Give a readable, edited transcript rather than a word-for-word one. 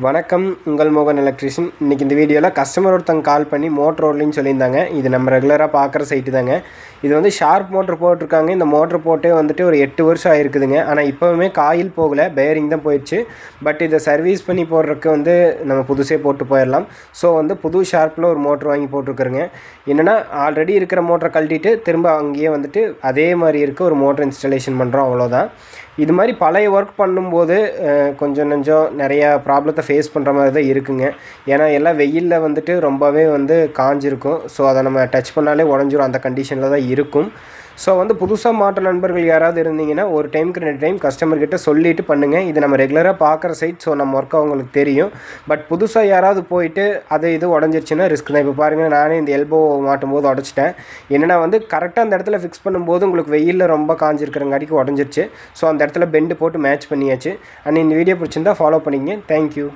வணக்கம், உங்கள் மோகன் எலக்ட்ரிஷியன். இன்றைக்கி இந்த வீடியோவில் கஸ்டமர் ஒருத்தங்க கால் பண்ணி மோட்டர் ஓடலின்னு சொல்லியிருந்தாங்க. இது நம்ம ரெகுலராக பார்க்குற சைட்டு தாங்க. இது வந்து ஷார்ப் மோட்ரு போட்டிருக்காங்க. இந்த மோட்ரு போட்டே வந்துட்டு ஒரு 8 வருஷம் ஆகிருக்குதுங்க. ஆனால் இப்போவுமே காயில் போகலை, பேரிங் தான் போயிடுச்சு. பட் இதை சர்வீஸ் பண்ணி போடுறதுக்கு வந்து நம்ம புதுசே போட்டு போயிடலாம். ஸோ வந்து புது ஷார்ப்பில் ஒரு மோட்ரு வாங்கி போட்டிருக்குறேங்க. என்னென்னா ஆல்ரெடி இருக்கிற மோட்டரை கழட்டிட்டு திரும்ப அங்கேயே வந்துட்டு அதே மாதிரி இருக்க ஒரு மோட்ரு இன்ஸ்டாலேஷன் பண்ணுறோம், அவ்வளோதான். இது மாதிரி பழைய ஒர்க் பண்ணும்போது கொஞ்சம் நிறையா ப்ராப்ளத்தை ஃபேஸ் பண்ணுற மாதிரி தான் இருக்குங்க. ஏன்னா எல்லாம் வெயிலில் வந்துட்டு ரொம்பவே வந்து காஞ்சிருக்கும். ஸோ அதை நம்ம டச் பண்ணாலே உடஞ்சிரும், அந்த கண்டிஷனில் தான் இருக்கும். ஸோ வந்து புதுசாக மாற்ற நண்பர்கள் யாராவது இருந்தீங்கன்னா ஒரு டைமுக்கு 2 டைம் கஸ்டமர்கிட்ட சொல்லிவிட்டு பண்ணுங்கள். இது நம்ம ரெகுலராக பார்க்குற சைட், ஸோ நம்ம ஒர்க் அவங்களுக்கு தெரியும். பட் புதுசாக யாராவது போயிட்டு அது இது உடஞ்சிருச்சுன்னா ரிஸ்க் தான். இப்போ பாருங்கள், நானே இந்த எல்போ மாட்டும் போது உடச்சிட்டேன். என்னென்னா வந்து கரெக்டாக அந்த இடத்துல ஃபிக்ஸ் பண்ணும்போது உங்களுக்கு வெயிலில் ரொம்ப காஞ்சிருக்கிறங்காட்டிக்கு உடஞ்சிருச்சு. ஸோ அந்த இடத்துல பெண்டு போட்டு மேட்ச் பண்ணியாச்சு. அண்ட் இந்த வீடியோ பிடிச்சிருந்தா ஃபாலோ பண்ணிங்க. தேங்க்யூ.